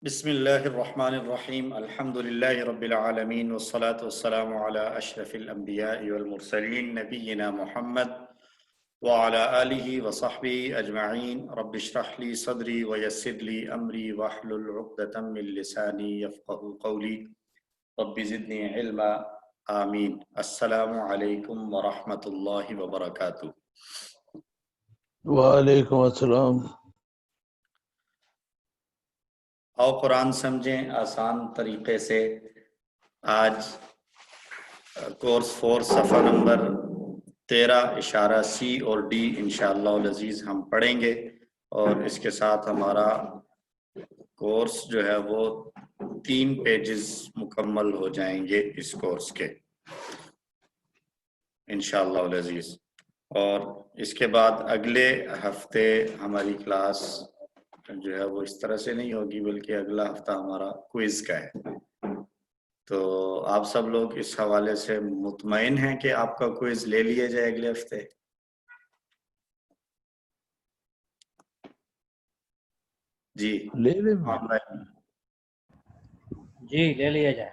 بسم اللہ الرحمن الرحیم الحمد للہ رب العالمین والصلاة والسلام علی اشرف الانبیاء والمرسلین نبینا محمد وعلی آلہ وصحبہ اجمعین رب اشرح لی صدری ویسر لی امری واحلل عقدۃ من لسانی یفقہوا قولی رب زدنی علما آمین۔ السلام علیکم ورحمۃ اللہ وبرکاتہ۔ وعلیکم السلام۔ آؤ قرآن سمجھیں آسان طریقے سے۔ آج کورس 4 صفحہ نمبر 13 اشارہ سی اور ڈی انشاءاللہ العزیز ہم پڑھیں گے، اور اس کے ساتھ ہمارا کورس جو ہے وہ 3 پیجز مکمل ہو جائیں گے اس کورس کے انشاءاللہ العزیز۔ اور اس کے بعد اگلے ہفتے ہماری کلاس جو ہے وہ اس طرح سے نہیں ہوگی، بلکہ اگلا ہفتہ ہمارا کوئز کا ہے۔ تو آپ سب لوگ اس حوالے سے مطمئن ہیں کہ آپ کا کوئز لے لیا جائے اگلے ہفتے؟ جی لے لیں جی لے لیا جائے۔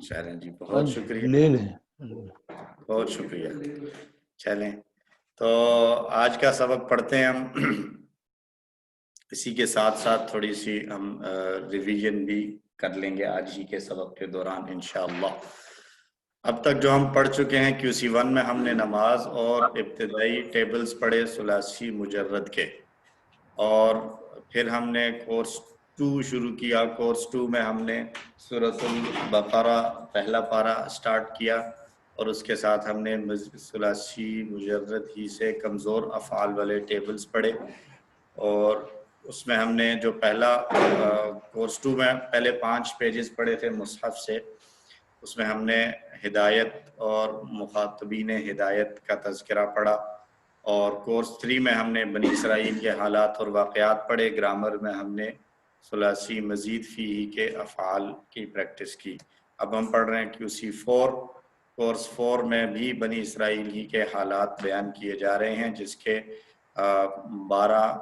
چلیں جی، بہت شکریہ، لے لیں۔ بہت شکریہ۔ چلیں تو آج کا سبق پڑھتے ہیں ہم۔ اسی کے ساتھ ساتھ تھوڑی سی ہم ریویژن بھی کر لیں گے آج ہی کے سبق کے دوران انشاءاللہ۔ اب تک جو ہم پڑھ چکے ہیں QC1 میں ہم نے نماز اور ابتدائی ٹیبلز پڑھے ثلاثی مجرد کے، اور پھر ہم نے کورس 2 شروع کیا۔ کورس 2 میں ہم نے سورۃ البقرہ پہلا پارہ سٹارٹ کیا، اور اس کے ساتھ ہم نے ثلاثی مجرد ہی سے کمزور افعال والے ٹیبلز پڑھے، اور اس میں ہم نے جو پہلا کورس 2 میں پہلے 5 پیجز پڑھے تھے مصحف سے، اس میں ہم نے ہدایت اور مخاطبین ہدایت کا تذکرہ پڑھا، اور کورس 3 میں ہم نے بنی اسرائیل کے حالات اور واقعات پڑھے۔ گرامر میں ہم نے ثلاثی مزید فیہ کے افعال کی پریکٹس کی۔ اب ہم پڑھ رہے ہیں QC4۔ کورس 4 میں بھی بنی اسرائیل ہی کے حالات بیان کیے جا رہے ہیں، جس کے 12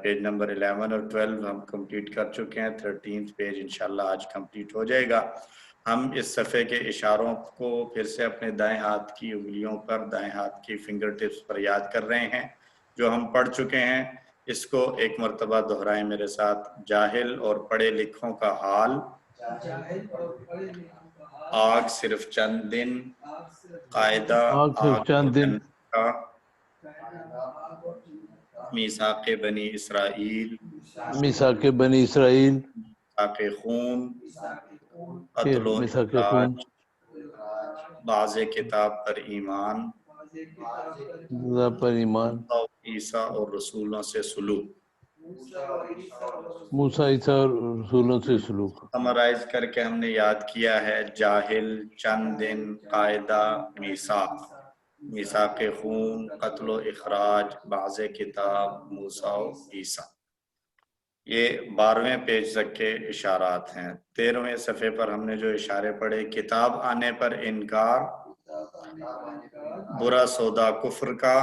پیج نمبر 11 اور 12 ہم کمپلیٹ کر چکے ہیں۔ 13 پیج انشاءاللہ آج کمپلیٹ ہو جائے گا۔ ہم اس صفحے کے اشاروں کو پھر سے اپنے دائیں ہاتھ کی انگلیوں پر، دائیں ہاتھ کی فنگر ٹپس پر یاد کر رہے ہیں جو ہم پڑھ چکے ہیں۔ اس کو ایک مرتبہ دہرائیں میرے ساتھ۔ جاہل اور پڑھے لکھوں کا حال، آگ صرف چند دن، قاعدہ آگ چند دن، کا، میثاق بنی اسرائیل، میثاق بنی اسرائیل، میثاق خون، قتل و میثاق اخراج، خون، بعض کتاب پر ایمان، پر ایمان، عیسیٰ اور رسولوں سے سلوک۔ موسیٰ عیسیٰ اور رسولوں سے سلوک۔ سمرائز کر کے ہم نے یاد کیا ہے: جاہل، چند دن، قاعدہ، میثاق، میثاق خون، قتل و اخراج، بعض کتاب، موسیٰ و عیسیٰ۔ یہ 12ویں پیج تک کے اشارات ہیں۔ 13ویں صفحے پر ہم نے جو اشارے پڑھے: کتاب آنے پر انکار، برا سودا کفر کا،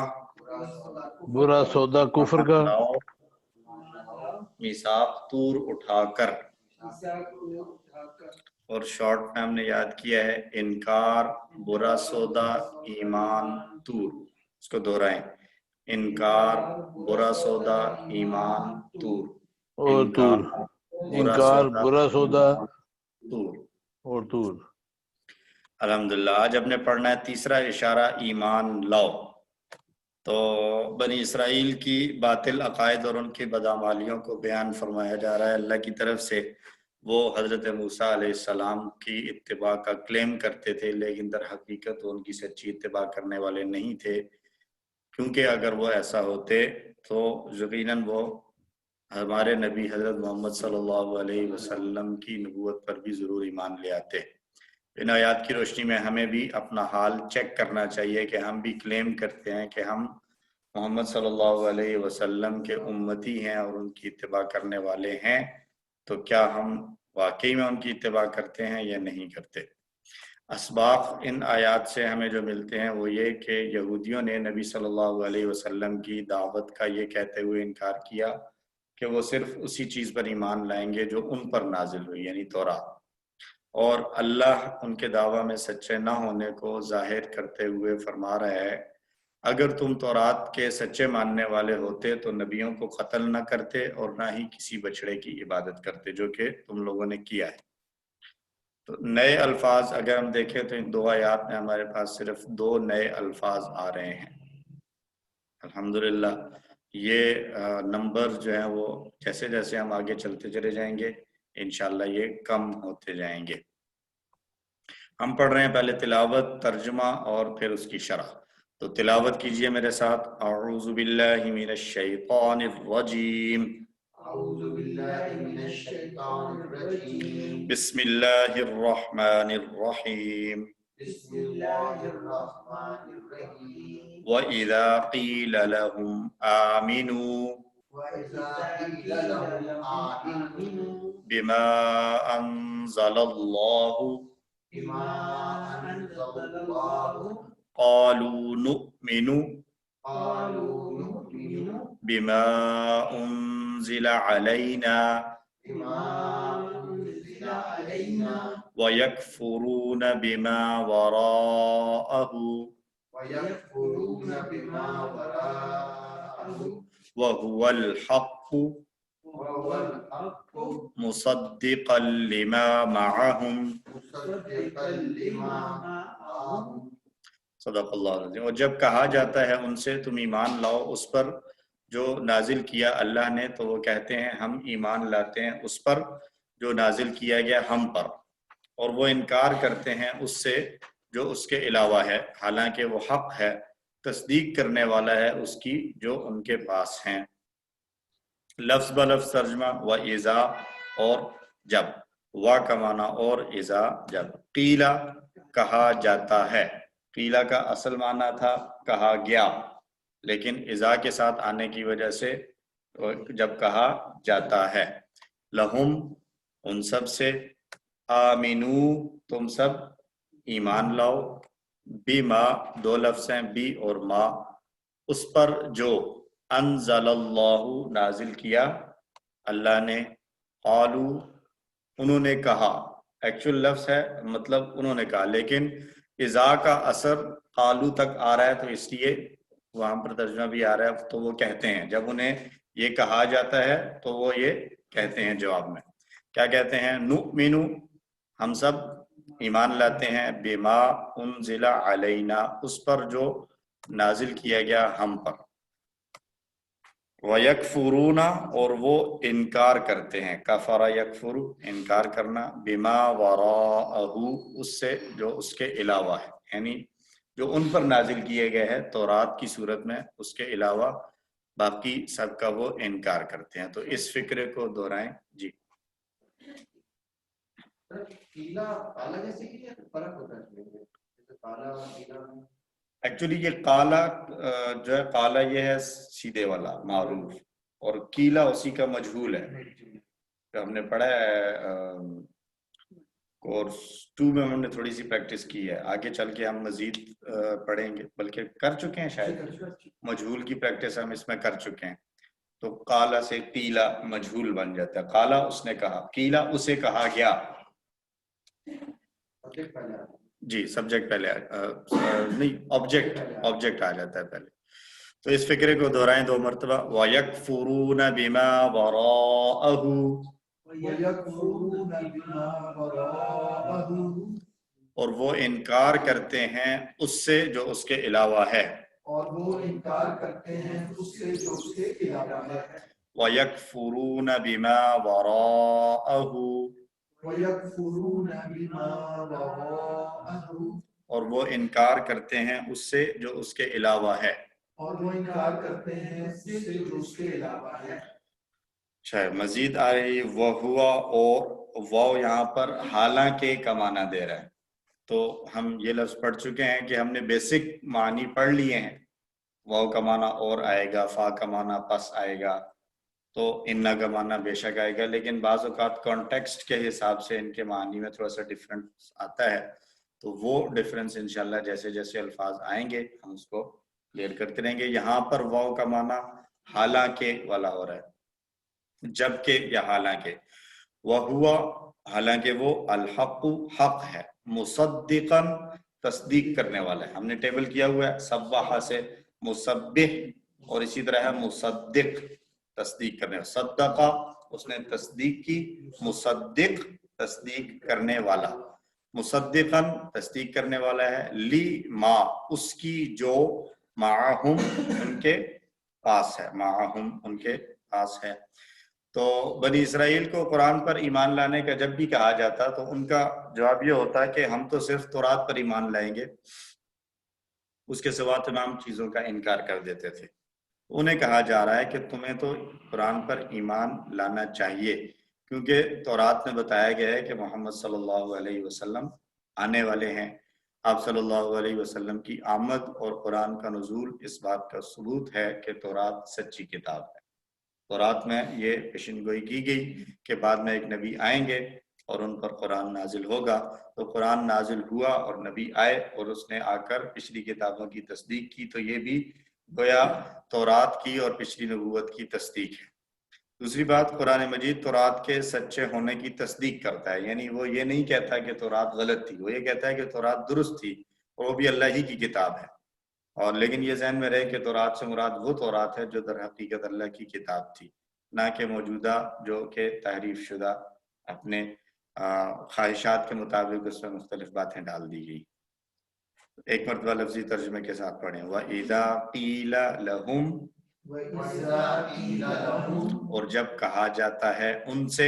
برا سودا کفر کا، میثاق طور اٹھا کر، اور شارٹ میں ہم نے یاد کیا ہے: انکار، برا سودا، ایمان، طور۔ اس کو دہرائیں: انکار، برا سودا، ایمان، طور۔ اور طور، انکار، برا سودا طور اور طور۔ الحمدللہ۔ آج ہم نے پڑھنا ہے تیسرا اشارہ، ایمان لاؤ۔ تو بنی اسرائیل کی باطل عقائد اور ان کی بدعمالیوں کو بیان فرمایا جا رہا ہے اللہ کی طرف سے۔ وہ حضرت موسیٰ علیہ السلام کی اتباع کا کلیم کرتے تھے، لیکن در حقیقت وہ ان کی سچی اتباع کرنے والے نہیں تھے، کیونکہ اگر وہ ایسا ہوتے تو یقیناً وہ ہمارے نبی حضرت محمد صلی اللہ علیہ وسلم کی نبوت پر بھی ضرور ایمان لے آتے۔ ان آیات کی روشنی میں ہمیں بھی اپنا حال چیک کرنا چاہیے کہ ہم بھی کلیم کرتے ہیں کہ ہم محمد صلی اللہ علیہ وسلم کے امتی ہیں اور ان کی اتباع کرنے والے ہیں، تو کیا ہم واقعی میں ان کی اتباع کرتے ہیں یا نہیں کرتے؟ اسباق ان آیات سے ہمیں جو ملتے ہیں وہ یہ کہ یہودیوں نے نبی صلی اللہ علیہ وسلم کی دعوت کا یہ کہتے ہوئے انکار کیا کہ وہ صرف اسی چیز پر ایمان لائیں گے جو ان پر نازل ہوئی، یعنی تورات، اور اللہ ان کے دعویٰ میں سچے نہ ہونے کو ظاہر کرتے ہوئے فرما رہا ہے اگر تم تورات کے سچے ماننے والے ہوتے تو نبیوں کو قتل نہ کرتے اور نہ ہی کسی بچڑے کی عبادت کرتے، جو کہ تم لوگوں نے کیا ہے۔ تو نئے الفاظ اگر ہم دیکھیں تو ان 2 آیات میں ہمارے پاس صرف 2 نئے الفاظ آ رہے ہیں۔ الحمدللہ یہ نمبر جو ہیں وہ جیسے جیسے ہم آگے چلتے چلے جائیں گے انشاءاللہ یہ کم ہوتے جائیں گے۔ ہم پڑھ رہے ہیں پہلے تلاوت، ترجمہ اور پھر اس کی شرح۔ تو تلاوت کیجئے میرے ساتھ۔ اعوذ باللہ من الشیطان الرجیم، اعوذ باللہ من الشیطان الرجیم، بسم اللہ الرحمن الرحیم۔ بسم اللہ الرحمن الرحیم۔ وَإِذَا قِيلَ لَهُمْ آمِنُوا وَإِذَا قِيلَ لَهُمْ آمِنُوا بِمَا أَنزَلَ اللَّهُ بِمَا أَنزَلَ اللَّهُ قَالُوا نُؤْمِنُ قَالُوا نُؤْمِنُ بِمَا أُنزِلَ عَلَيْنَا بِمَا أُنزِلَ عَلَيْنَا وَيَكْفُرُونَ بِمَا وَرَاءَهُ وَيَكْفُرُونَ بِمَا وَرَاءَهُ وَهُوَ الْحَقُّ وَهُوَ الْحَقُّ مُصَدِّقًا لِمَا مَعَهُمْ مُصَدِّقًا لِمَا مَعَهُمْ۔ صدق اللہ العظیم۔ اور جب کہا جاتا ہے ان سے تم ایمان لاؤ اس پر جو نازل کیا اللہ نے، تو وہ کہتے ہیں ہم ایمان لاتے ہیں اس پر جو نازل کیا گیا ہم پر، اور وہ انکار کرتے ہیں اس سے جو اس کے علاوہ ہے، حالانکہ وہ حق ہے، تصدیق کرنے والا ہے اس کی جو ان کے پاس ہیں۔ لفظ بلفظ ترجمہ، و اذا اور جب، و کا معنی اور اذا جب، قیلا کہا جاتا ہے، قیلا کا اصل معنی تھا کہا گیا، لیکن اذا کے ساتھ آنے کی وجہ سے جب کہا جاتا ہے، لہم ان سب سے، آمینو تم سب ایمان لاؤ، بما 2 لفظ ہیں بی اور ما، اس پر جو انزل اللہ نازل کیا اللہ نے، قالو انہوں نے کہا، ایکچول لفظ ہے مطلب انہوں نے کہا، لیکن اذا کا اثر قالو تک آ رہا ہے تو اس لیے وہاں پر ترجمہ بھی آ رہا ہے، تو وہ کہتے ہیں جب انہیں یہ کہا جاتا ہے تو وہ یہ کہتے ہیں جواب میں، کیا کہتے ہیں؟ نؤمنو ہم سب ایمان لاتے ہیں، بما انزل علینا اس پر جو نازل کیا گیا ہم پر، وَيَكْفُرُونَ اور وہ انکار کرتے ہیں، کفر یکفر انکار کرنا، بما وراءہ اس سے جو اس کے علاوہ ہے، یعنی جو ان پر نازل کیے گئے ہیں تورات کی صورت میں، اس کے علاوہ باقی سب کا وہ انکار کرتے ہیں۔ تو اس فکرے کو دہرائیں جی۔ قیلا قالا جیسے کہ یہ فرق ہوتا ہے جیسے قالا اور قیلا میں؟ ایکچولی یہ قالا جو ہے، قالا یہ ہے سیدھے والا معروف، اور قیلا اسی کا مجہول ہے، جو ہم نے پڑھا ہے کورس 2 میں ہم نے تھوڑی سی پریکٹس کی ہے، آگے چل کے ہم مزید پڑھیں گے، بلکہ کر چکے ہیں شاید، مجہول کی پریکٹس ہم اس میں کر چکے ہیں۔ تو قالا سے قیلا مجہول بن جاتا ہے، قالا اس نے کہا، قیلا اسے کہا گیا، جی سبجیکٹ پہلے نہیں آبجیکٹ آ جاتا ہے پہلے۔ تو اس فکرے کو دہرائیں 2 مرتبہ، وَيَكْفُرُونَ بِمَا وَرَاءَهُ وَيَكْفُرُونَ بِمَا وَرَاءَهُ اور وہ انکار کرتے ہیں اس سے جو اس کے علاوہ ہے، اور وہ انکار کرتے ہیں اس سے جو اس کے علاوہ ہے، وَيَكْفُرُونَ بِمَا وَرَاءَهُ وَيَكْفُرُونَ بِمَا وَرَاءَهُ اور وہ انکار کرتے ہیں اس سے جو اس کے علاوہ ہے، اور وہ انکار کرتے ہیں اس سے جو اس کے علاوہ ہے۔ اچھا مزید آ رہی وَهُوَ اور واو یہاں پر حالانکہ کا معنی دے رہا ہے، تو ہم یہ لفظ پڑھ چکے ہیں کہ ہم نے بیسک معنی پڑھ لیے ہیں، واو کا معنی اور آئے گا، فا کا معنی پس آئے گا، تو انا کا معنی بے شک آئے گا، لیکن بعض اوقات کانٹیکسٹ کے حساب سے ان کے معنی میں تھوڑا سا ڈفرنس آتا ہے، تو وہ ڈفرنس انشاءاللہ جیسے جیسے الفاظ آئیں گے ہم اس کو کلیئر کرتے رہیں گے۔ یہاں پر واو کا معنی حالانکہ والا ہو رہا ہے، جبکہ یا حالانکہ، وہوا حالانکہ وہ الحق حق ہے، مصدقاً تصدیق کرنے والا ہے. ہم نے ٹیبل کیا ہوا ہے سبح سے مسبح، اور اسی طرح ہے مصدق تصدیق کرنے، صدقہ اس نے تصدیق کی، مصدق تصدیق کرنے والا، مصدقاً تصدیق کرنے والا ہے، لی ما اس کی جو معہم ان کے پاس ہے، معہم ان کے پاس ہے. تو بنی اسرائیل کو قرآن پر ایمان لانے کا جب بھی کہا جاتا تو ان کا جواب یہ ہوتا ہے کہ ہم تو صرف تورات پر ایمان لائیں گے، اس کے سوا تمام چیزوں کا انکار کر دیتے تھے. انہیں کہا جا رہا ہے کہ تمہیں تو قرآن پر ایمان لانا چاہیے، کیونکہ تورات میں بتایا گیا ہے کہ محمد صلی اللہ علیہ وسلم آنے والے ہیں. آپ صلی اللہ علیہ وسلم کی آمد اور قرآن کا نزول اس بات کا ثبوت ہے کہ تورات سچی کتاب ہے. تورات میں یہ پیشن گوئی کی گئی کہ بعد میں ایک نبی آئیں گے اور ان پر قرآن نازل ہوگا. تو قرآن نازل ہوا اور نبی آئے اور اس نے آ کر پچھلی کتابوں کی تصدیق کی، تو یہ بھی گویا تورات کی اور پچھلی نبوت کی تصدیق ہے. دوسری بات، قرآن مجید تورات کے سچے ہونے کی تصدیق کرتا ہے، یعنی وہ یہ نہیں کہتا کہ تورات غلط تھی، وہ یہ کہتا ہے کہ تورات درست تھی اور وہ بھی اللہ ہی کی کتاب ہے. اور لیکن یہ ذہن میں رہے کہ تورات سے مراد وہ تورات ہے جو در حقیقت اللہ کی کتاب تھی، نہ کہ موجودہ جو کہ تحریف شدہ اپنے خواہشات کے مطابق اس میں مختلف باتیں ڈال دی گئی. ایک مرتبہ لفظی ترجمے کے ساتھ پڑھیں، وَإِذَا قِيلَ لَهُمْ، اور جب کہا جاتا ہے ان سے،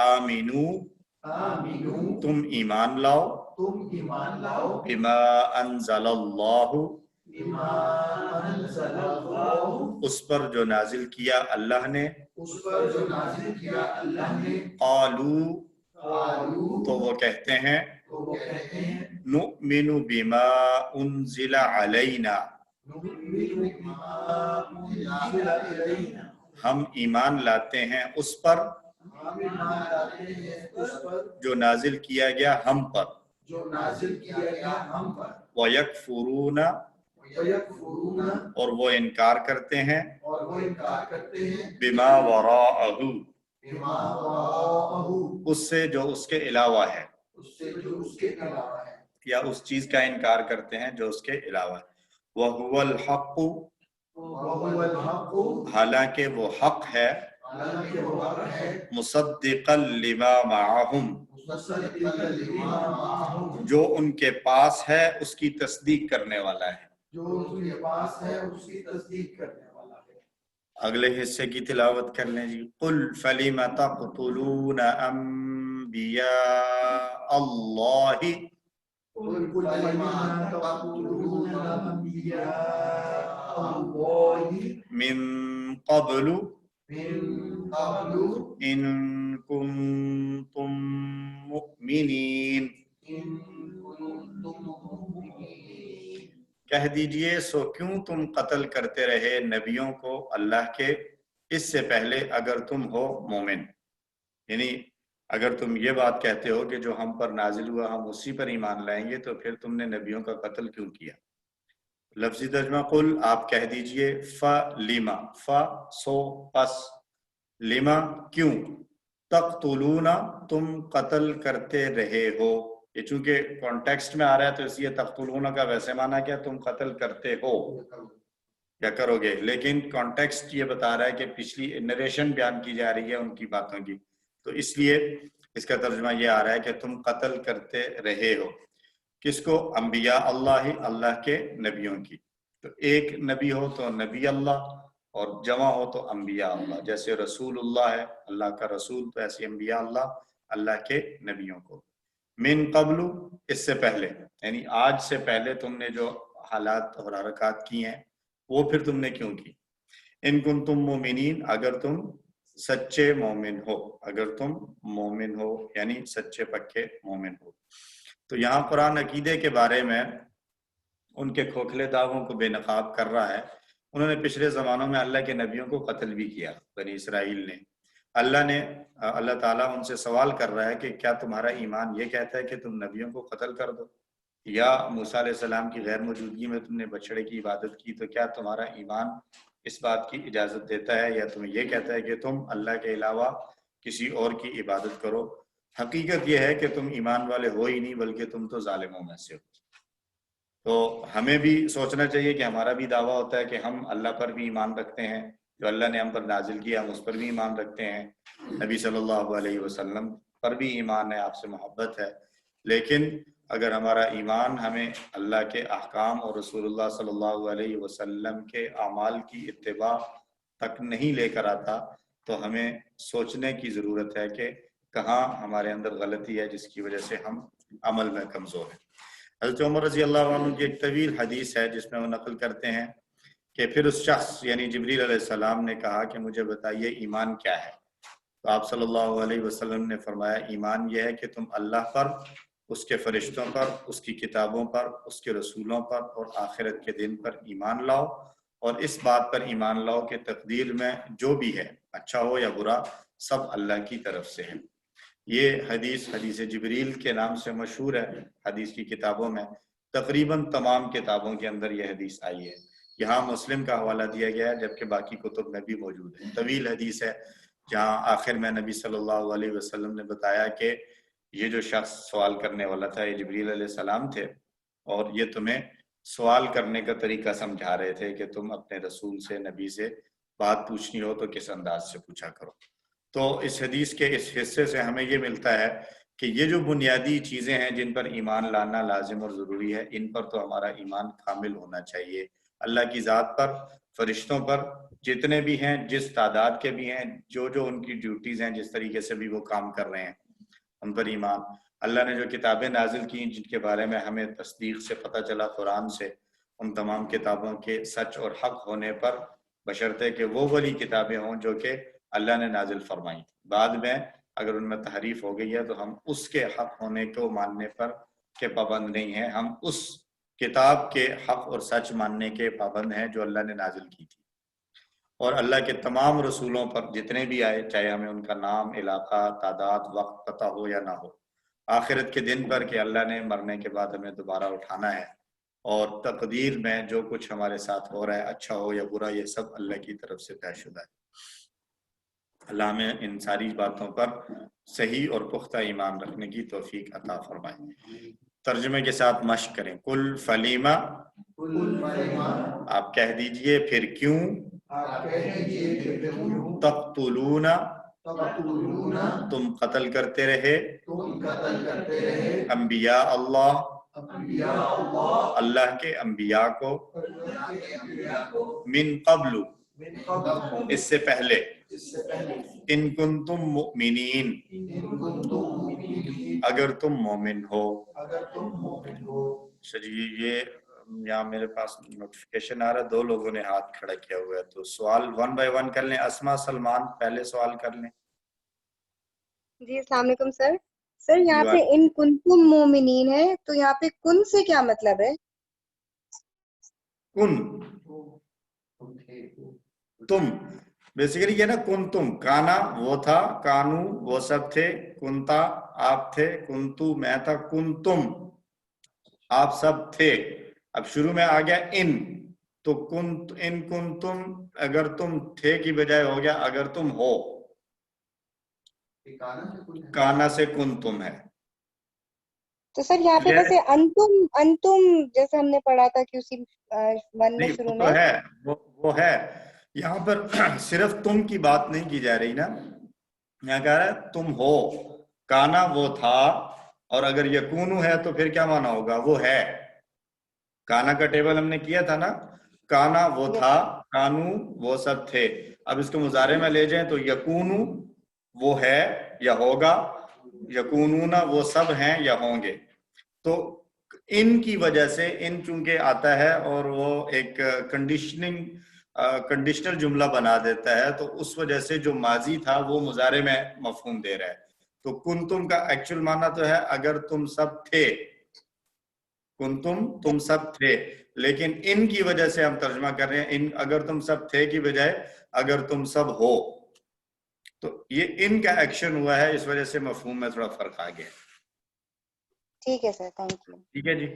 آمینو تم ایمان لاؤ، بما انزل اللہ اس پر جو نازل کیا اللہ نے، قالو تو وہ کہتے ہیں، نؤمن بما انزل علینا ہم ایمان لاتے ہیں اس پر جو نازل کیا گیا ہم پر، وَيَكْفُرُونَ اور وہ انکار کرتے ہیں، بما وراءہ اس سے جو اس کے علاوہ ہے، یا اس چیز کا انکار کرتے ہیں جو اس کے علاوہ ہے. وَهُوَ الْحَقُّ حالانکہ وہ حق ہے، مصدقا لما معہم جو ان کے پاس ہے اس کی تصدیق کرنے والا ہے. اگلے حصے کی تلاوت کر لیں جی. قُلْ فَلِمَ تَقْتُلُونَ أَنْبِيَاءَ اللَّهِ مِنْ قَبْلُ إِن كُنْتُم مُؤْمِنِينَ کہہ دیجئے سو کیوں تم قتل کرتے رہے نبیوں کو اللہ کے اس سے پہلے اگر تم ہو مومن. یعنی اگر تم یہ بات کہتے ہو کہ جو ہم پر نازل ہوا ہم اسی پر ایمان لائیں گے تو پھر تم نے نبیوں کا قتل کیوں کیا. لفظی ترجمہ، قل آپ کہہ دیجئے، فَلِمَ سو پس، لما کیوں، تقتلون تم قتل کرتے رہے ہو. یہ چونکہ کانٹیکسٹ میں آ رہا ہے تو اس لیے تقتلون کا ویسے معنی کیا، تم قتل کرتے ہو یا کرو گے، لیکن کانٹیکسٹ یہ بتا رہا ہے کہ پچھلی نریشن بیان کی جا رہی ہے ان کی باتوں کی، تو اس لیے اس کا ترجمہ یہ آ رہا ہے کہ تم قتل کرتے رہے ہو. کس کو؟ انبیاء اللہ، اللہ کے نبیوں کی. تو ایک نبی ہو تو نبی اللہ، اور جمع ہو تو انبیاء اللہ. جیسے رسول اللہ ہے اللہ کا رسول، تو ایسے انبیاء اللہ اللہ کے نبیوں کو. من قبل اس سے پہلے، یعنی آج سے پہلے تم نے جو حالات اور حرکات کی ہیں وہ پھر تم نے کیوں کی. ان کنتم مومنین اگر تم سچے مومن ہو، اگر تم مومن ہو یعنی سچے پکے مومن ہو. تو یہاں قرآن عقیدے کے بارے میں ان کے کھوکھلے دعووں کو بے نقاب کر رہا ہے. انہوں نے پچھلے زمانوں میں اللہ کے نبیوں کو قتل بھی کیا بنی اسرائیل نے. اللہ تعالیٰ ان سے سوال کر رہا ہے کہ کیا تمہارا ایمان یہ کہتا ہے کہ تم نبیوں کو قتل کر دو، یا موسیٰ علیہ السلام کی غیر موجودگی میں تم نے بچڑے کی عبادت کی، تو کیا تمہارا ایمان اس بات کی اجازت دیتا ہے یا تمہیں یہ کہتا ہے کہ تم اللہ کے علاوہ کسی اور کی عبادت کرو؟ حقیقت یہ ہے کہ تم ایمان والے ہو ہی نہیں، بلکہ تم تو ظالموں میں سے ہو۔ تو ہمیں بھی سوچنا چاہیے کہ ہمارا بھی دعویٰ ہوتا ہے کہ ہم اللہ پر بھی ایمان رکھتے ہیں، جو اللہ نے ہم پر نازل کیا ہم اس پر بھی ایمان رکھتے ہیں، نبی صلی اللہ علیہ وسلم پر بھی ایمان ہے، آپ سے محبت ہے، لیکن اگر ہمارا ایمان ہمیں اللہ کے احکام اور رسول اللہ صلی اللہ علیہ وسلم کے اعمال کی اتباع تک نہیں لے کر آتا تو ہمیں سوچنے کی ضرورت ہے کہ کہاں ہمارے اندر غلطی ہے جس کی وجہ سے ہم عمل میں کمزور ہیں۔ حضرت عمر رضی اللہ عنہ کی ایک طویل حدیث ہے جس میں وہ نقل کرتے ہیں کہ پھر اس شخص یعنی جبریل علیہ السلام نے کہا کہ مجھے بتائیے ایمان کیا ہے؟ تو آپ صلی اللہ علیہ وسلم نے فرمایا ایمان یہ ہے کہ تم اللہ پر، اس کے فرشتوں پر، اس کی کتابوں پر، اس کے رسولوں پر اور آخرت کے دن پر ایمان لاؤ، اور اس بات پر ایمان لاؤ کہ تقدیر میں جو بھی ہے اچھا ہو یا برا سب اللہ کی طرف سے ہے۔ یہ حدیث حدیث جبریل کے نام سے مشہور ہے حدیث کی کتابوں میں، تقریباً تمام کتابوں کے اندر یہ حدیث آئی ہے۔ یہاں مسلم کا حوالہ دیا گیا ہے جبکہ باقی کتب میں بھی موجود ہے۔ طویل حدیث ہے جہاں آخر میں نبی صلی اللہ علیہ وسلم نے بتایا کہ یہ جو شخص سوال کرنے والا تھا یہ جبریل علیہ السلام تھے، اور یہ تمہیں سوال کرنے کا طریقہ سمجھا رہے تھے کہ تم اپنے رسول سے، نبی سے بات پوچھنی ہو تو کس انداز سے پوچھا کرو۔ تو اس حدیث کے اس حصے سے ہمیں یہ ملتا ہے کہ یہ جو بنیادی چیزیں ہیں جن پر ایمان لانا لازم اور ضروری ہے، ان پر تو ہمارا ایمان کامل ہونا چاہیے۔ اللہ کی ذات پر، فرشتوں پر، جتنے بھی ہیں، جس تعداد کے بھی ہیں، جو جو ان کی ڈیوٹیز ہیں، جس طریقے سے بھی وہ کام کر رہے ہیں، ان پر ایمان۔ اللہ نے جو کتابیں نازل کی جن کے بارے میں ہمیں تصدیق سے پتہ چلا قرآن سے، ان تمام کتابوں کے سچ اور حق ہونے پر، بشرطے کہ وہ والی کتابیں ہوں جو کہ اللہ نے نازل فرمائی۔ بعد میں اگر ان میں تحریف ہو گئی ہے تو ہم اس کے حق ہونے کو ماننے پر کے پابند نہیں ہیں، ہم اس کتاب کے حق اور سچ ماننے کے پابند ہیں جو اللہ نے نازل کی تھی۔ اور اللہ کے تمام رسولوں پر جتنے بھی آئے، چاہے ہمیں ان کا نام، علاقہ، تعداد، وقت پتہ ہو یا نہ ہو، آخرت کے دن پر کہ اللہ نے مرنے کے بعد ہمیں دوبارہ اٹھانا ہے، اور تقدیر میں جو کچھ ہمارے ساتھ ہو رہا ہے اچھا ہو یا برا یہ سب اللہ کی طرف سے طے شدہ ہے۔ اللہ ہمیں ان ساری باتوں پر صحیح اور پختہ ایمان رکھنے کی توفیق عطا فرمائے۔ ترجمے کے ساتھ مشق کریں۔ کل فلیما، آپ کہہ دیجئے پھر کیوں، تقتلون، تم قتل کرتے رہے، انبیاء اللہ، اللہ کے انبیاء کو، من قبل، اس سے پہلے، ان کنتم مؤمنین، اگر تم مومن ہو۔ جی یہ یہاں میرے پاس نوٹیفیکیشن آ رہا ہے، 2 لوگوں نے ہاتھ کھڑا کیا ہوا ہے، تو سوال 1 بائی 1 کر لیں۔ اسما سلمان پہلے سوال کر لیں۔ جی السلام علیکم سر۔ سر یہاں پہ ان کنتم مومنین ہے تو یہاں پہ کن سے کیا مطلب ہے؟ کن، تم، بیسیکلی یہ نا کن تم، کانا وہ تھا، کانو وہ سب تھے، کنتا آپ تھے، کنتو میں تھا، کن تم آپ سب تھے۔ اب شروع میں آ گیا ان، تو ان کن تم، اگر تم تھے کی بجائے ہو گیا اگر تم ہو، کانا سے کن تم ہے۔ تو سر یہاں پہ ویسے انتم جیسے ہم نے پڑھا تھا کہ اسی ون میں شروع میں ہے وہ ہے، یہاں پر صرف تم کی بات نہیں کی جا رہی نا، یہاں کہہ رہا ہے تم ہو، کانا وہ تھا، اور اگر یکونو ہے تو پھر کیا معنی ہوگا؟ وہ ہے۔ کانا کا ٹیبل ہم نے کیا تھا نا، کانا وہ تھا، کانو وہ سب تھے۔ اب اس کو مضارع میں لے جائیں تو یکونو وہ ہے یا ہوگا، یکونونا وہ سب ہیں یا ہوں گے۔ تو ان کی وجہ سے، ان چونکہ آتا ہے اور وہ ایک کنڈیشنل جملہ بنا دیتا ہے، تو اس وجہ سے جو ماضی تھا وہ مضارع میں مفہوم دے رہا ہے۔ تو کنتم کا ایکچوئل معنی تو ہے اگر تم سب تھے، کنتم تم سب تھے، لیکن ان کی وجہ سے ہم ترجمہ کر رہے ہیں، ان اگر تم سب تھے کی بجائے اگر تم سب ہو، تو یہ ان کا ایکشن ہوا ہے، اس وجہ سے مفہوم میں تھوڑا فرق آ گیا۔ ٹھیک ہے سر، تھینک یو۔ ٹھیک ہے جی۔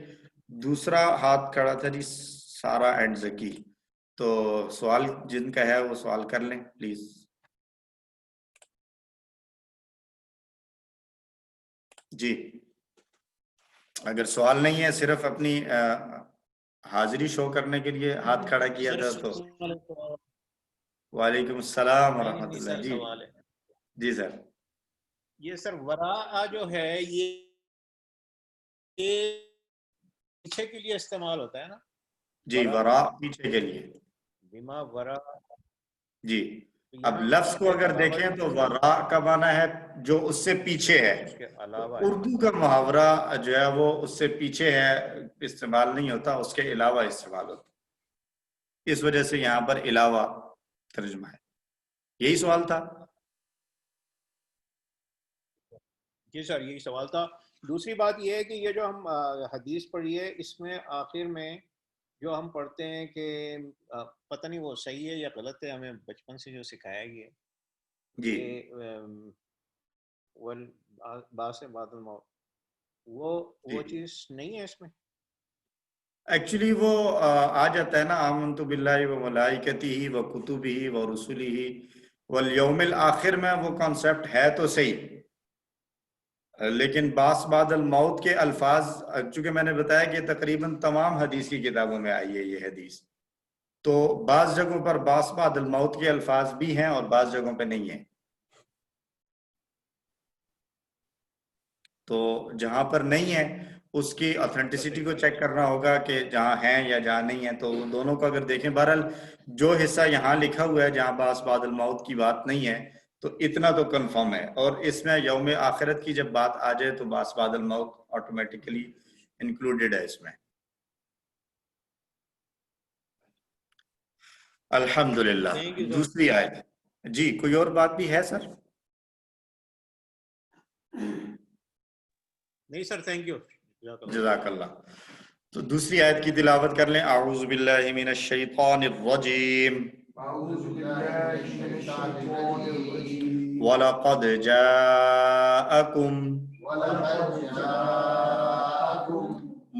دوسرا ہاتھ کھڑا تھا جی سارا اینڈ زکی۔ تو سوال جن کا ہے وہ سوال کر لیں پلیز. جی اگر سوال نہیں ہے صرف اپنی حاضری شو کرنے کے لیے ہاتھ کھڑا کیا تھا تو. وعلیکم السلام ورحمۃ اللہ. جی جی سر. یہ سر ورا جو ہے یہ پیچھے کے لیے استعمال ہوتا ہے نا. جی ورا پیچھے کے لیے. بما ورا. جی اب لفظ کو اگر دیکھیں تو ورا کا معنی ہے جو اس سے پیچھے ہے. اردو کا محاورہ جو ہے وہ اس سے پیچھے ہے استعمال نہیں ہوتا, اس کے علاوہ استعمال ہوتا. اس وجہ سے یہاں پر علاوہ ترجمہ ہے. یہی سوال تھا. جی سر یہی سوال تھا. دوسری بات یہ ہے کہ یہ جو ہم حدیث پڑھی ہے اس میں آخر میں جو ہم پڑھتے ہیں کہ پتہ نہیں وہ صحیح ہے یا غلط ہے, ہمیں بچپن سے جو سکھایا گیا جی باس بعد الموت, وہ چیز نہیں ہے اس میں. ایکچولی وہ آ جاتا ہے نا آمنت باللہ و ملائکتہ و کتبہ و رسلہ والیوم الآخر میں وہ کانسیپٹ ہے تو صحیح, لیکن باس بعد الموت کے الفاظ چونکہ میں نے بتایا کہ تقریباً تمام حدیث کی کتابوں میں آئی ہے یہ حدیث, تو بعض جگہوں پر باس بعد الموت کے الفاظ بھی ہیں اور بعض جگہوں پہ نہیں ہیں. تو جہاں پر نہیں ہے اس کی اتھینٹسٹی کو چیک کرنا ہوگا کہ جہاں ہیں یا جہاں نہیں ہے. تو دونوں کو اگر دیکھیں, بہرحال جو حصہ یہاں لکھا ہوا ہے جہاں باس بعد الموت کی بات نہیں ہے تو اتنا تو کنفرم ہے, اور اس میں یوم آخرت کی جب بات آ جائے تو باس بعد الموت آٹومیٹیکلی انکلوڈیڈ ہے اس میں. الحمدللہ. دوسری آیت. جی کوئی اور بات بھی ہے سر؟ نہیں سر تھینک یو. جزاک اللہ. تو دوسری آیت کی تلاوت کر لیں. اعوذ باللہ من الشیطان الرجیم. وَلَقَدْ جَاءَكُمْ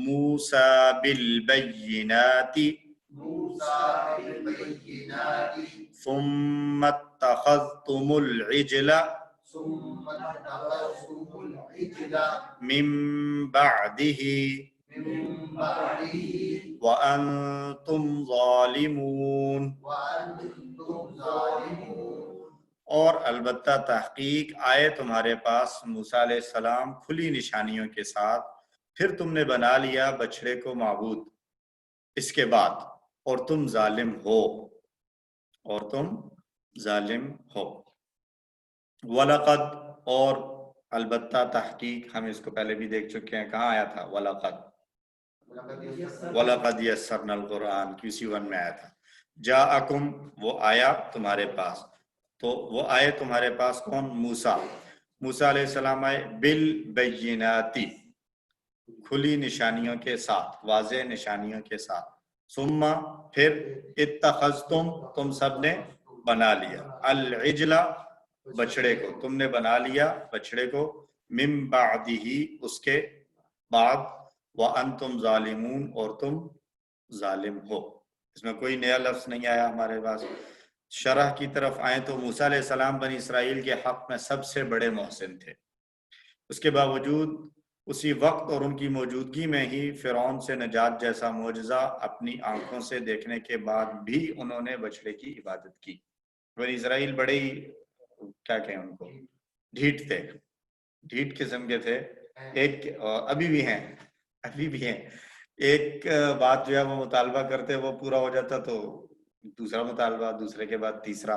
مُوسَى بِالْبَيِّنَاتِ ثُمَّ اتَّخَذْتُمُ الْعِجْلَ من بعده وأنتم ظالمون. اور البتہ تحقیق آئے تمہارے پاس موسیٰ علیہ السلام کھلی نشانیوں کے ساتھ, پھر تم نے بنا لیا بچڑے کو معبود اس کے بعد, اور تم ظالم ہو. وَلَقَدْ اور البتہ تحقیق ہم اس کو پہلے بھی دیکھ چکے ہیں. کہاں آیا تھا وَلَقَدْ يَسَّرْنَا الْقُرْآنَ QC1 میں آیا تھا. جاءکم وہ آیا تمہارے پاس, تو وہ آئے تمہارے پاس کون؟ موسیٰ علیہ السلام آئے بالبینات کھلی نشانیوں کے ساتھ, واضح نشانیوں کے ساتھ. ثم پھر اتخذتم تم سب نے بنا لیا, العجل بچڑے کو, تم نے بنا لیا بچڑے کو, من بعدہ اس کے بعد, وانتم ظالمون اور تم ظالم ہو. اس میں کوئی نیا لفظ نہیں آیا ہمارے پاس. شرح کی طرف آئیں تو موسیٰ علیہ السلام بنی اسرائیل کے حق میں سب سے بڑے محسن تھے. اس کے باوجود اسی وقت اور ان کی موجودگی میں ہی فرعون سے نجات جیسا معجزہ اپنی آنکھوں سے دیکھنے کے بعد بھی انہوں نے بچڑے کی عبادت کی. بنی اسرائیل بڑے ہی کیا کہیں ان کو, ڈھیٹ تھے, ڈھیٹ قسم کے تھے. ایک ابھی بھی ہیں ایک بات جو ہے وہ مطالبہ کرتے وہ پورا ہو جاتا تو دوسرا مطالبہ, دوسرے کے بعد تیسرا,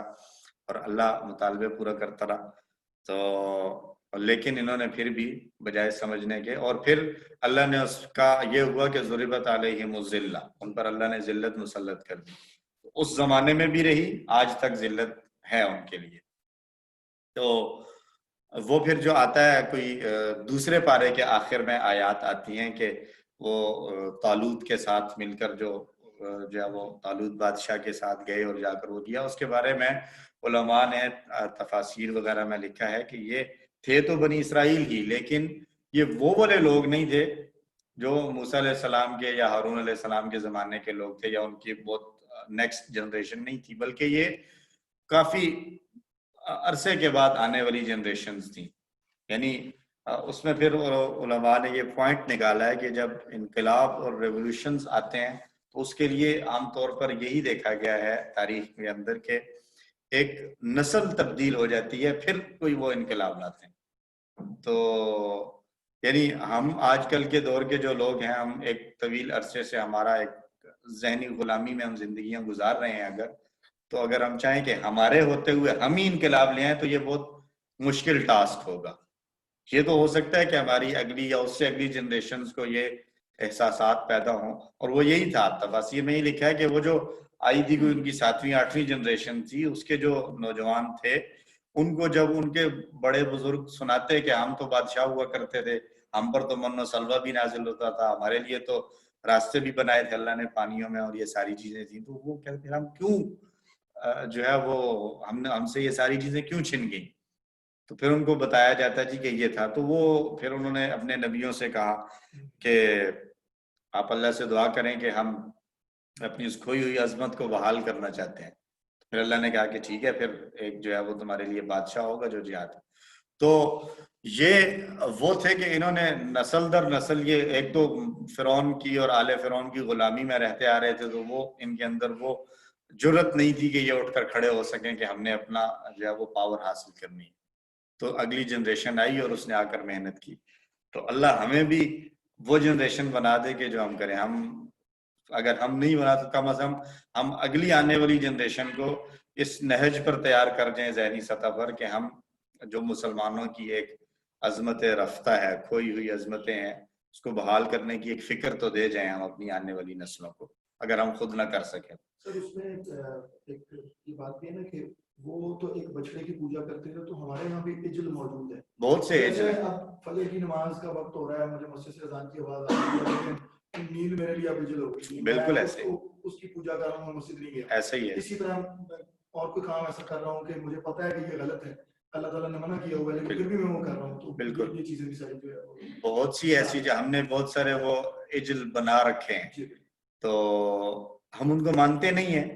اور اللہ مطالبے پورا کرتا رہا. تو لیکن انہوں نے پھر بھی بجائے سمجھنے کے, اور پھر اللہ نے اس کا یہ ہوا کہ ضربت علیہم الذلہ, ان پر اللہ نے ذلت مسلط کر دی. اس زمانے میں بھی رہی, آج تک ذلت ہے ان کے لیے. تو وہ پھر جو آتا ہے کوئی دوسرے پارے کے آخر میں آیات آتی ہیں کہ وہ طالوت کے ساتھ مل کر جو ہے وہ طالوت بادشاہ کے ساتھ گئے اور جا کر وہ کیا. اس کے بارے میں علماء نے تفاسیر وغیرہ میں لکھا ہے کہ یہ تھے تو بنی اسرائیل ہی, لیکن یہ وہ والے لوگ نہیں تھے جو موسیٰ علیہ السلام کے یا ہارون علیہ السلام کے زمانے کے لوگ تھے, یا ان کی بہت نیکسٹ جنریشن نہیں تھی، بلکہ یہ کافی عرصے کے بعد آنے والی جنریشنز تھیں. یعنی اس میں پھر علماء نے یہ پوائنٹ نکالا ہے کہ جب انقلاب اور ریولوشنز آتے ہیں تو اس کے لیے عام طور پر یہی دیکھا گیا ہے تاریخ کے اندر کہ ایک نسل تبدیل ہو جاتی ہے پھر کوئی وہ انقلاب لاتے ہیں. تو یعنی ہم آج کل کے دور کے جو لوگ ہیں، ہم ایک طویل عرصے سے ہمارا ایک ذہنی غلامی میں ہم زندگیاں گزار رہے ہیں، اگر ہم چاہیں کہ ہمارے ہوتے ہوئے ہم ہی انقلاب لے آئیں تو یہ بہت مشکل ٹاسک ہوگا. یہ تو ہو سکتا ہے کہ ہماری اگلی یا اس سے اگلی جنریشنز کو یہ احساسات پیدا ہوں، اور وہ یہی تھا. تفاسیر میں ہی لکھا ہے کہ وہ جو آئی تھی کوئی ان کی 7ویں 8ویں جنریشن تھی، اس کے جو نوجوان تھے ان کو جب ان کے بڑے بزرگ سناتے کہ ہم تو بادشاہ ہوا کرتے تھے، ہم پر تو من و سلوہ بھی نازل ہوتا تھا، ہمارے لیے تو راستے بھی بنائے تھے اللہ نے پانیوں میں، اور یہ ساری چیزیں تھیں، تو وہ کہتے ہم کیوں جو ہے وہ ہم سے یہ ساری چیزیں کیوں چھن گئیں. تو پھر ان کو بتایا جاتا جی کہ یہ تھا. تو وہ پھر انہوں نے اپنے نبیوں سے کہا کہ آپ اللہ سے دعا کریں کہ ہم اپنی اس کھوئی ہوئی عظمت کو بحال کرنا چاہتے ہیں. پھر اللہ نے کہا کہ ٹھیک ہے، پھر ایک جو ہے وہ تمہارے لیے بادشاہ ہوگا جو جہاد. تو یہ وہ تھے کہ انہوں نے نسل در نسل، یہ ایک تو فرعون کی اور آل فرعون کی غلامی میں رہتے آ رہے تھے، تو وہ ان کے اندر وہ جرت نہیں تھی کہ یہ اٹھ کر کھڑے ہو سکیں کہ ہم نے اپنا جو ہے وہ پاور حاصل کرنی. تو اگلی جنریشن آئی اور اس نے آ کر محنت کی. تو اللہ ہمیں بھی وہ جنریشن بنا دے کہ جو ہم کریں. اگر ہم نہیں بنا تو کم از کم ہم اگلی آنے والی جنریشن کو اس نہج پر تیار کر جائیں ذہنی سطح پر کہ ہم جو مسلمانوں کی ایک عظمت رفتہ ہے، کھوئی ہوئی عظمتیں ہیں، اس کو بحال کرنے کی ایک فکر تو دے جائیں ہم اپنی آنے والی نسلوں کو، اگر ہم خود نہ کر سکیں. سر اس میں ایک یہ بات بھی ہے نا کہ وہ تو ایک بچڑے کی پوجا کرتے تھے، تو ہمارے یہاں بھی عجل موجود ہے. بہت سے عجل. اب فجر کی نماز کا وقت ہو رہا ہے، مجھے مسجد سے اذان کی آواز آ رہی ہے، لیکن نیند میرے لیے اب عجل ہو گئی. بالکل ایسے اس کی پوجا کر رہا ہوں، مسجد نہیں گیا. ایسا ہی ہے. اسی طرح اور کوئی کام ایسا کر رہا ہوں کہ مجھے پتا ہے کہ یہ غلط ہے، اللہ تعالیٰ نے منع کیا ہوا ہے، لیکن پھر بھی میں وہ کر رہا ہوں. تو بالکل یہ چیزیں بھی ساری جو ہے بہت سی ایسی جو ہم نے بہت سارے وہ عجل بنا رکھے ہیں، تو ہم ان کو مانتے نہیں ہیں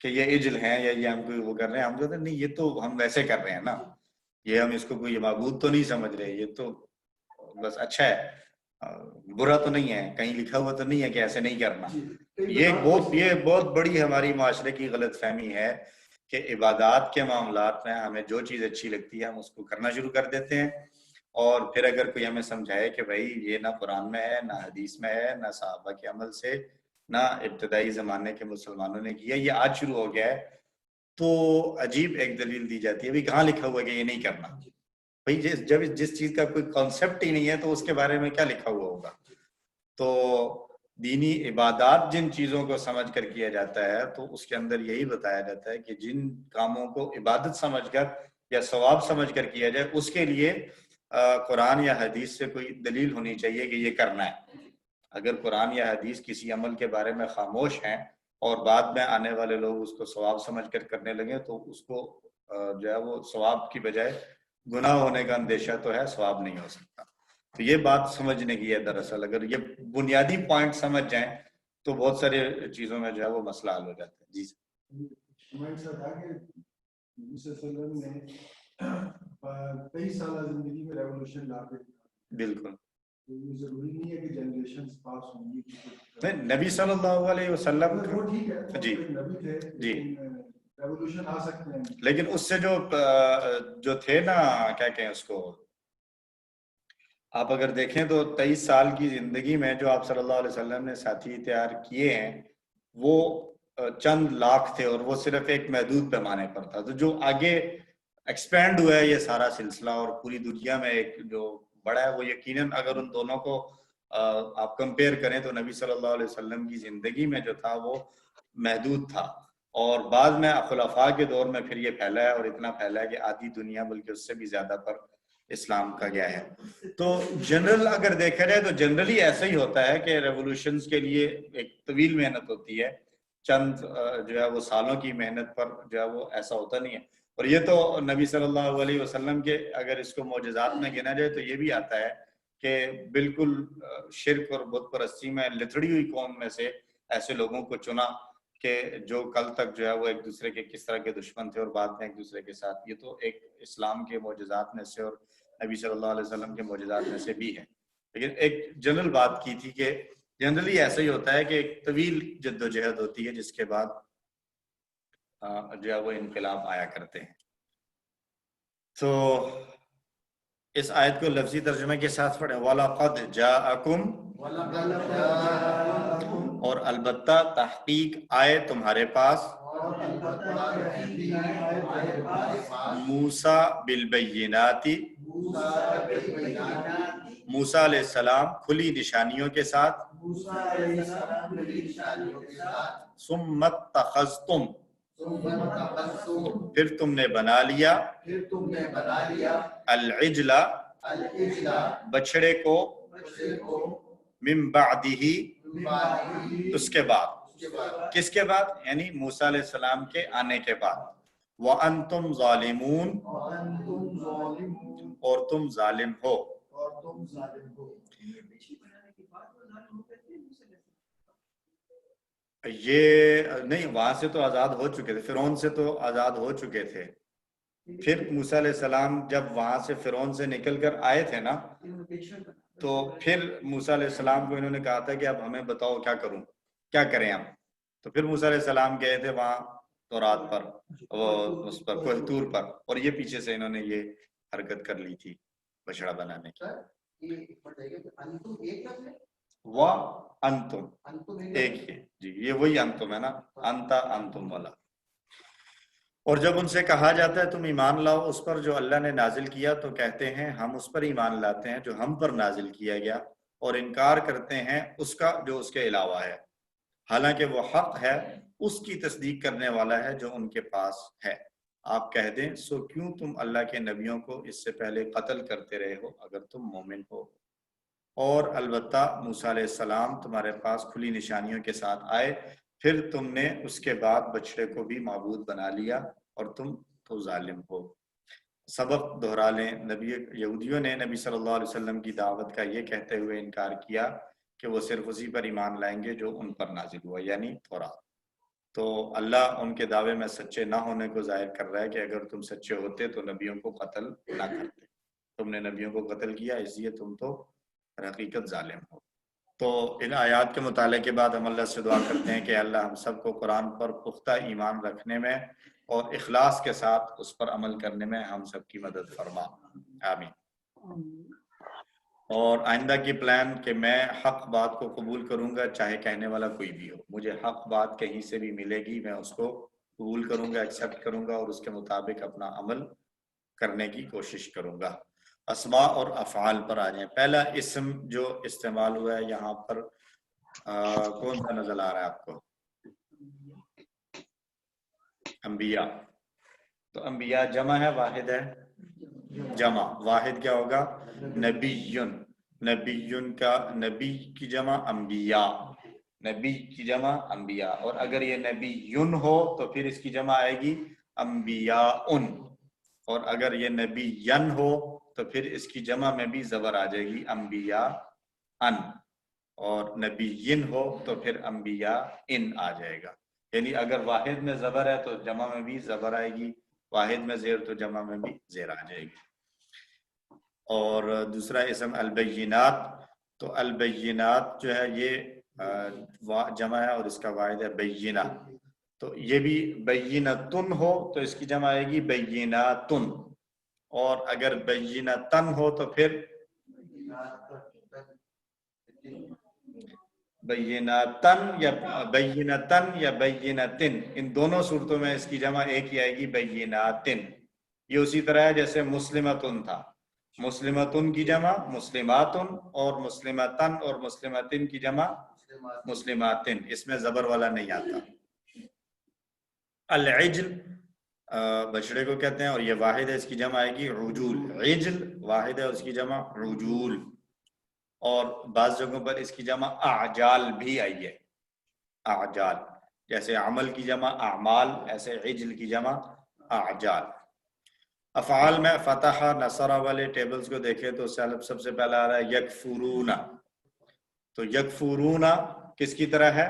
کہ یہ عجل ہیں یا یہ ہم کوئی وہ کر رہے ہیں. ہم کہتے ہیں نہیں، یہ تو ہم ویسے کر رہے ہیں نا، یہ ہم اس کو کوئی معبود تو نہیں سمجھ رہے، یہ تو بس اچھا ہے، برا تو نہیں ہے، کہیں لکھا ہوا تو نہیں ہے کہ ایسے نہیں کرنا. یہ بہت بڑی ہماری معاشرے کی غلط فہمی ہے کہ عبادات کے معاملات میں ہمیں جو چیز اچھی لگتی ہے ہم اس کو کرنا شروع کر دیتے ہیں، اور پھر اگر کوئی ہمیں سمجھائے کہ بھائی یہ نہ قرآن میں ہے، نہ حدیث میں ہے، نہ صحابہ کے عمل سے، نہ ابتدائی زمانے کے مسلمانوں نے کیا، یہ آج شروع ہو گیا ہے، تو عجیب ایک دلیل دی جاتی ہے. بھائی کہاں لکھا ہوا ہے کہ یہ نہیں کرنا؟ بھائی جب جس چیز کا کوئی کانسیپٹ ہی نہیں ہے تو اس کے بارے میں کیا لکھا ہوا ہوگا؟ تو دینی عبادات جن چیزوں کو سمجھ کر کیا جاتا ہے تو اس کے اندر یہی بتایا جاتا ہے کہ جن کاموں کو عبادت سمجھ کر یا ثواب سمجھ کر کیا جائے اس کے لیے قرآن یا حدیث سے کوئی دلیل ہونی چاہیے کہ یہ کرنا ہے. اگر قرآن یا حدیث کسی عمل کے بارے میں خاموش ہیں اور بعد میں آنے والے لوگ اس کو ثواب سمجھ کر کرنے لگے تو اس کو جو ہے وہ ثواب کی بجائے گناہ ہونے کا اندیشہ تو ہے، ثواب نہیں ہو سکتا. تو یہ بات سمجھنے کی ہے. دراصل اگر یہ بنیادی پوائنٹ سمجھ جائیں تو بہت سارے چیزوں میں جو ہے وہ مسئلہ حل ہو جاتا ہے. جی بالکل. نبی صلی اللہ علیہ وسلم جی جی، لیکن اس سے جو تھے نا، کیا کہیں اس کو، آپ اگر دیکھیں تو 23 سال کی زندگی میں جو آپ صلی اللہ علیہ وسلم نے ساتھی تیار کیے ہیں وہ چند لاکھ تھے، اور وہ صرف ایک محدود پیمانے پر تھا. تو جو آگے ایکسپینڈ ہوا ہے یہ سارا سلسلہ اور پوری دنیا میں ایک جو بڑا ہے، وہ یقیناً اگر ان دونوں کو آپ کمپیئر کریں تو نبی صلی اللہ علیہ وسلم کی زندگی میں جو تھا وہ محدود تھا، اور بعد میں خلفاء کے دور میں پھر یہ پھیلا ہے، اور اتنا پھیلا ہے کہ آدھی دنیا بلکہ اس سے بھی زیادہ پر اسلام کا گیا ہے. تو جنرل اگر دیکھا جائے تو جنرلی ایسا ہی ہوتا ہے کہ ریولوشنز کے لیے ایک طویل محنت ہوتی ہے، چند جو ہے وہ سالوں کی محنت پر جو ہے وہ ایسا ہوتا نہیں ہے. اور یہ تو نبی صلی اللہ علیہ وسلم کے اگر اس کو معجزات میں گنا جائے تو یہ بھی آتا ہے کہ بالکل شرک اور بت پرستی میں لتڑی ہوئی قوم میں سے ایسے لوگوں کو چنا کہ جو کل تک جو ہے وہ ایک دوسرے کے کس طرح کے دشمن تھے اور بعد میں ایک دوسرے کے ساتھ. یہ تو ایک اسلام کے معجزات میں سے اور نبی صلی اللہ علیہ وسلم کے معجزات میں سے بھی ہے. لیکن ایک جنرل بات کی تھی کہ جنرلی ایسا ہی ہوتا ہے کہ ایک طویل جد و جہد ہوتی ہے جس کے بعد جو ہے وہ انقلاب آیا کرتے ہیں. تو اس آیت کو لفظی ترجمے کے ساتھ پڑھیں. وَلَقَدْ جَاءَكُمْ، اور البتہ تحقیق آئے تمہارے پاس، موسیٰ بالبینات، موسیٰ علیہ السلام کھلی نشانیوں کے ساتھ، ثم اتخذتم، پھر تم نے بنا لیا، العجل، بچڑے کو، من بعدہ، اس کے بعد. کس کے بعد؟ یعنی موسیٰ علیہ السلام کے آنے کے بعد. وَأَنْتُمْ ظَالِمُونَ، اور تم ظالم ہو. یہ نہیں، وہاں سے تو آزاد ہو چکے تھے، فرعون سے تو آزاد ہو چکے تھے. پھر موسیٰ علیہ السلام جب وہاں سے فرعون سے نکل کر آئے تھے نا، تو پھر موسیٰ علیہ السلام کو انہوں نے کہا تھا کہ اب ہمیں بتاؤ کیا کروں، کیا کریں ہم. تو پھر موسیٰ علیہ السلام گئے تھے وہاں تورات پر، وہ اس پر کوہ طور پر، اور یہ پیچھے سے انہوں نے یہ حرکت کر لی تھی بچڑا بنانے کی. وَأَنْتُمْ، ایک ہی جی، یہ وہی انتم ہے نا، انتا انتم والا. اور جب ان سے کہا جاتا ہے تم ایمان لاؤ اس پر جو اللہ نے نازل کیا، تو کہتے ہیں ہم اس پر ایمان لاتے ہیں جو ہم پر نازل کیا گیا، اور انکار کرتے ہیں اس کا جو اس کے علاوہ ہے، حالانکہ وہ حق ہے، اس کی تصدیق کرنے والا ہے جو ان کے پاس ہے. آپ کہہ دیں سو کیوں تم اللہ کے نبیوں کو اس سے پہلے قتل کرتے رہے ہو اگر تم مومن ہو. اور البتہ موسیٰ علیہ السلام تمہارے پاس کھلی نشانیوں کے ساتھ آئے، پھر تم نے اس کے بعد بچڑے کو بھی معبود بنا لیا اور تم تو ظالم ہو. سبق دہرا لیں، یہودیوں نے نبی صلی اللہ علیہ وسلم کی دعوت کا یہ کہتے ہوئے انکار کیا کہ وہ صرف اسی پر ایمان لائیں گے جو ان پر نازل ہوا، یعنی تورات. تو اللہ ان کے دعوے میں سچے نہ ہونے کو ظاہر کر رہا ہے کہ اگر تم سچے ہوتے تو نبیوں کو قتل نہ کرتے. تم نے نبیوں کو قتل کیا، اس لیے تم تو حقیقت ظالم ہو. تو ان آیات کے مطالعے کے بعد ہم اللہ سے دعا کرتے ہیں کہ اللہ ہم سب کو قرآن پر پختہ ایمان رکھنے میں اور اخلاص کے ساتھ اس پر عمل کرنے میں ہم سب کی مدد فرما. آمین. اور آئندہ کی پلان کہ میں حق بات کو قبول کروں گا چاہے کہنے والا کوئی بھی ہو. مجھے حق بات کہیں سے بھی ملے گی، میں اس کو قبول کروں گا، ایکسیپٹ کروں گا اور اس کے مطابق اپنا عمل کرنے کی کوشش کروں گا. اسماء اور افعال پر آ جائیں. پہلا اسم جو استعمال ہوا ہے یہاں پر کون سا نظر آ رہا ہے آپ کو؟ انبیاء. تو انبیاء جمع ہے واحد ہے؟ جمع. واحد کیا ہوگا؟ نبیون. نبیون کا نبی کی جمع انبیاء، نبی کی جمع انبیاء. اور اگر یہ نبیون ہو تو پھر اس کی جمع آئے گی انبیاءن. اور اگر یہ نبیین ہو تو پھر اس کی جمع میں بھی زبر آ جائے گی انبیاء ان. اور نبیین ہو تو پھر انبیاء ان آ جائے گا. یعنی اگر واحد میں زبر ہے تو جمع میں بھی زبر آئے گی، واحد میں زیر تو جمع میں بھی زیر آ جائے گی. اور دوسرا اسم البینات. تو البینات جو ہے یہ جمع ہے اور اس کا واحد ہے بینہ. تو یہ بھی بینتن ہو تو اس کی جمع آئے گی بیناتن. اور اگر بینتن ہو تو پھر بیناتن یا بینتن. ان دونوں صورتوں میں اس کی جمع ایک ہی آئے گی بیناتن. یہ اسی طرح ہے جیسے مسلمتن تھا، مسلمتن کی جمع مسلماتن اور مسلمتن اور مسلمتن کی جمع مسلماتن. اس میں زبر والا نہیں آتا. العجل بچڑے کو کہتے ہیں اور یہ واحد ہے، اس کی جمع آئے گی عجول. عجل واحد ہے، اس کی جمع عجول. اور بعض جگہوں پر اس کی جمع اعجال بھی آئی ہے، اعجال. جیسے عمل کی جمع اعمال، ایسے عجل کی جمع اعجال. افعال میں فتح نصر والے ٹیبلز کو دیکھیں تو سب سے پہلا آ رہا ہے یکفرون. تو یکفرون کس کی طرح ہے؟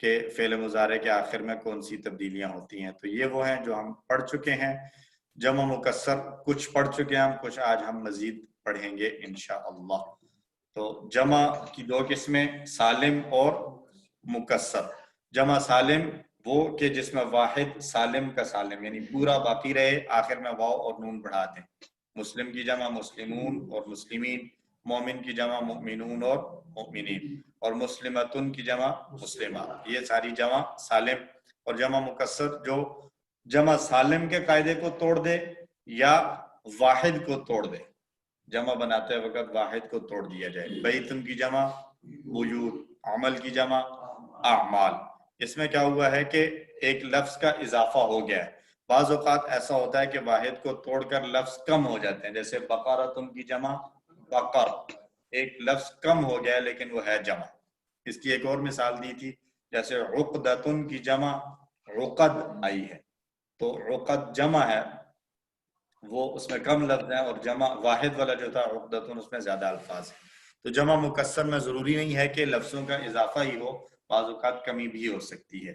کہ فعل مضارع کے آخر میں کون سی تبدیلیاں ہوتی ہیں. تو یہ وہ ہیں جو ہم پڑھ چکے ہیں. جمع مکسر کچھ پڑھ چکے ہیں ہم، کچھ آج ہم مزید پڑھیں گے انشاءاللہ. تو جمع کی دو قسمیں، سالم اور مکسر. جمع سالم وہ کہ جس میں واحد سالم کا سالم یعنی پورا باقی رہے، آخر میں واو اور نون بڑھا دیں. مسلم کی جمع مسلمون اور مسلمین، مومن کی جمع مؤمنون اور مؤمنین، اور مسلمتن کی جمع مسلمات. یہ ساری جمع سالم. اور جمع مکسر جو جمع سالم کے قاعدے کو توڑ دے یا واحد کو توڑ دے. جمع بناتے وقت واحد کو توڑ دیا جائے. بیتن کی جمع بیوت، عمل کی جمع اعمال. اس میں کیا ہوا ہے کہ ایک لفظ کا اضافہ ہو گیا ہے. بعض اوقات ایسا ہوتا ہے کہ واحد کو توڑ کر لفظ کم ہو جاتے ہیں، جیسے بقرۃ کی جمع بقر، ایک لفظ کم ہو گیا ہے لیکن وہ ہے جمع. اس کی ایک اور مثال دی تھی، جیسے عقدۃ کی جمع عقد آئی ہے، تو عقد جمع ہے، وہ اس میں کم لفظ ہیں، اور جمع واحد والا جو تھا عقدۃ اس میں زیادہ الفاظ ہیں. تو جمع مکسر میں ضروری نہیں ہے کہ لفظوں کا اضافہ ہی ہو، بعض اوقات کمی بھی ہو سکتی ہے.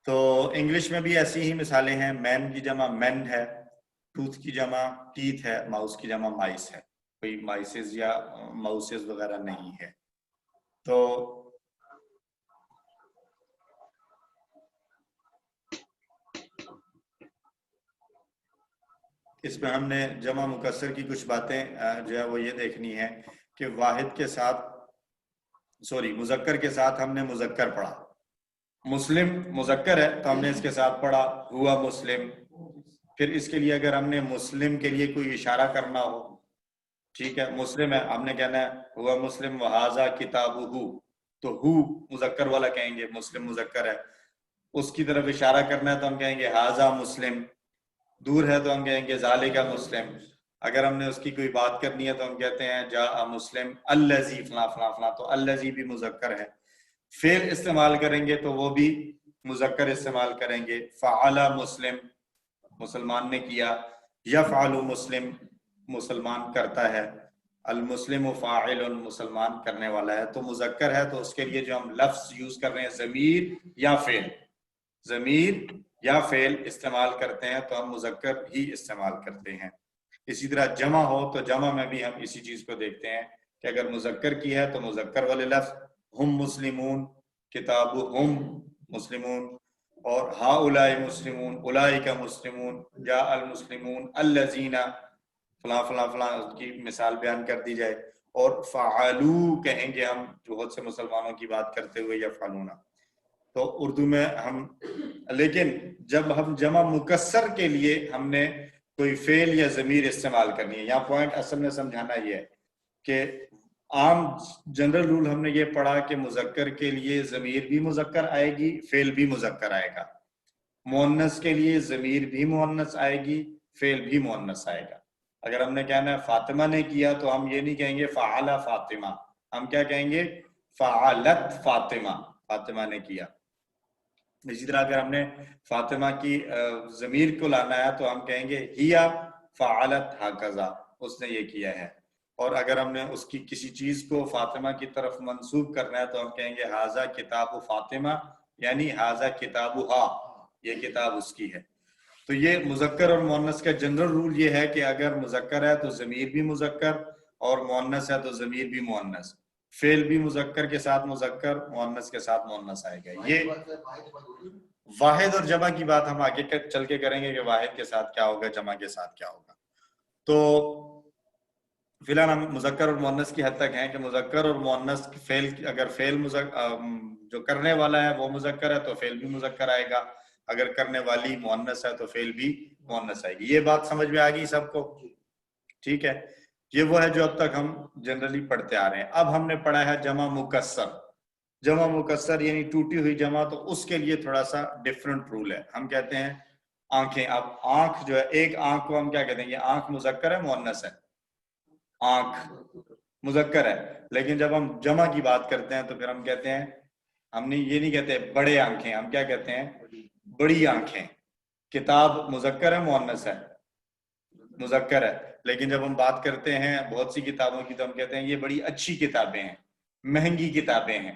تو انگلش میں بھی ایسی ہی مثالیں ہیں. مین کی جمع مین ہے، ٹوتھ کی جمع ٹیتھ ہے، ماؤس کی جمع مائس ہے. کوئی مائسز یا ماؤسز وغیرہ نہیں ہے. تو اس میں ہم نے جمع مکسر کی کچھ باتیں جو ہے وہ یہ دیکھنی ہے کہ واحد کے ساتھ مذکر کے ساتھ ہم نے مذکر پڑھا. مسلم مذکر ہے تو ہم نے اس کے ساتھ پڑھا ہوا مسلم. پھر اس کے لیے اگر ہم نے مسلم کے لیے کوئی اشارہ کرنا ہو، ٹھیک ہے، مسلم ہے، ہم نے کہنا ہے ہوا مسلم وہذا کتابہ، تو ہو مذکر والا کہیں گے، مسلم مذکر ہے. اس کی طرف اشارہ کرنا ہے تو ہم کہیں گے ھذا مسلم. دور ہے تو ہم کہیں گے ذالک مسلم. اگر ہم نے اس کی کوئی بات کرنی ہے تو ہم کہتے ہیں جاء مسلم الذی فلاں فلاں فلاں. تو الذی بھی مذکر ہے. فعل استعمال کریں گے تو وہ بھی مذکر استعمال کریں گے. فعل مسلم مسلمان نے کیا، یفعل مسلم مسلمان کرتا ہے، المسلم فاعل مسلمان کرنے والا ہے. تو مذکر ہے تو اس کے لیے جو ہم لفظ یوز کر رہے ہیں ضمیر یا فعل، ضمیر یا فعل استعمال کرتے ہیں تو ہم مذکر ہی استعمال کرتے ہیں. اسی طرح جمع ہو تو جمع میں بھی ہم اسی چیز کو دیکھتے ہیں کہ اگر مذکر کی ہے تو مذکر والے لفظ ہم مسلمون، کتابہم مسلمون، اور ہؤلاء مسلمون، اولئک مسلمون، جاء المسلمون الذین فلاں فلاں فلاں کی مثال بیان کر دی جائے. اور فعلوا کہیں گے ہم بہت سے مسلمانوں کی بات کرتے ہوئے یفعلون. تو اردو میں ہم، لیکن جب ہم جمع مکسر کے لیے ہم نے کوئی فعل یا ضمیر استعمال کرنی ہے، یہاں پوائنٹ اصل میں سمجھانا یہ ہے کہ عام جنرل رول ہم نے یہ پڑھا کہ مذکر کے لیے ضمیر بھی مذکر آئے گی، فعل بھی مذکر آئے گا. مؤنث کے لیے ضمیر بھی مؤنث آئے گی، فعل بھی مؤنث آئے گا. اگر ہم نے کہنا ہے فاطمہ نے کیا تو ہم یہ نہیں کہیں گے فعل فاطمہ، ہم کیا کہیں گے فعلت فاطمہ، فاطمہ نے کیا. اسی طرح اگر ہم نے فاطمہ کی ضمیر کو لانا ہے تو ہم کہیں گے ہیا فعلت ھکذا، اس نے یہ کیا ہے. اور اگر ہم نے اس کی کسی چیز کو فاطمہ کی طرف منسوب کرنا ہے تو ہم کہیں گے ھذا کتاب فاطمہ، یعنی ھذا کتابھا، یہ کتاب اس کی ہے. تو یہ مذکر اور مؤنث کا جنرل رول یہ ہے کہ اگر مذکر ہے تو ضمیر بھی مذکر، اور مؤنث ہے تو ضمیر بھی مؤنث. فعل بھی مذکر کے ساتھ مذکر، مؤنث کے ساتھ مؤنث آئے گا. یہ واحد اور جمع کی بات ہم آگے چل کے کریں گے کہ واحد کے ساتھ کیا ہوگا، جمع کے ساتھ کیا ہوگا. تو فی الحال ہم مذکر اور مؤنث کی حد تک ہیں کہ مذکر اور مؤنث فعل، اگر فعل جو کرنے والا ہے وہ مذکر ہے تو فعل بھی مذکر آئے گا، اگر کرنے والی مؤنث ہے تو فعل بھی مؤنث آئے گی. یہ بات سمجھ میں آ گئی سب کو؟ ٹھیک ہے. یہ وہ ہے جو اب تک ہم جنرلی پڑھتے آ رہے ہیں. اب ہم نے پڑھا ہے جمع مکسر. جمع مکسر یعنی ٹوٹی ہوئی جمع، تو اس کے لیے تھوڑا سا ڈیفرنٹ رول ہے. ہم کہتے ہیں آنکھیں. اب آنکھ جو ہے، ایک آنکھ کو ہم کیا کہتے ہیں؟ یہ آنکھ مذکر ہے مؤنث ہے؟ آنکھ مذکر ہے. لیکن جب ہم جمع کی بات کرتے ہیں تو پھر ہم کہتے ہیں، ہم یہ نہیں کہتے بڑے آنکھیں، ہم کیا کہتے ہیں؟ بڑی آنکھیں. کتاب مذکر ہے مؤنث ہے؟ مذکر ہے. لیکن جب ہم بات کرتے ہیں بہت سی کتابوں کی تو ہم کہتے ہیں یہ بڑی اچھی کتابیں ہیں، مہنگی کتابیں ہیں.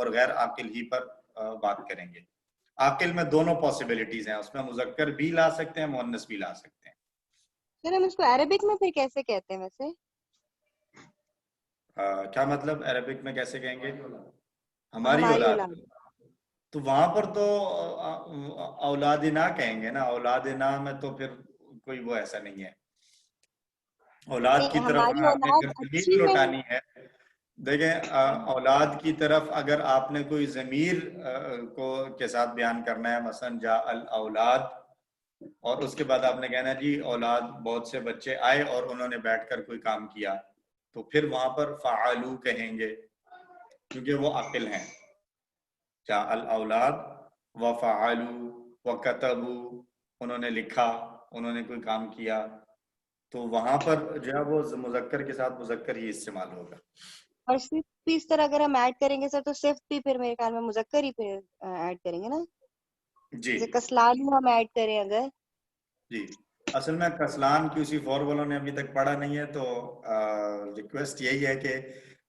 اور غیر عاقل ہی پر بات کریں گے. عاقل میں دونوں پاسبلٹیز ہیں, اس میں مذکر بھی لا سکتے ہیں, مؤنث بھی لا سکتے ہیں. پھر ہم اس کو عربک میں پھر کیسے کہتے ہیں ویسے؟ کیا مطلب عربک میں کیسے کہیں گے؟ ہماری اولاد. تو وہاں پر تو اولادنا کہیں گے نا, اولادنا میں تو پھر کوئی وہ ایسا نہیں ہے. اولاد کی طرف آپ نے ضمیر لوٹانی ہے. دیکھیں اولاد کی طرف اگر آپ نے کوئی ضمیر کو کے ساتھ بیان کرنا ہے, مثلا جا الاولاد, اور اس کے بعد آپ نے کہنا جی اولاد بہت سے بچے آئے اور انہوں نے بیٹھ کر کوئی کام کیا, تو پھر وہاں پر فعلوا کہیں گے کیونکہ وہ عاقل ہیں. جا الاولاد وفعلوا وکتبوا, انہوں نے لکھا, انہوں نے کوئی کام کیا, تو وہاں پر جو ہے وہ مذکر کے ساتھ مذکر ہی استعمال ہوگا. اور صرف بھی اس طرح اگر ہم ایڈ کریں گے سر تو صرف بھی پھر میرے خیال میں مذکر ہی پھر ایڈ کریں گے نا, جی جیسے کسلان ہم ایڈ کریں اگر. جی اصل میں کسلان QC 4 والوں نے ابھی تک پڑھا نہیں ہے, تو ریکویسٹ یہی ہے کہ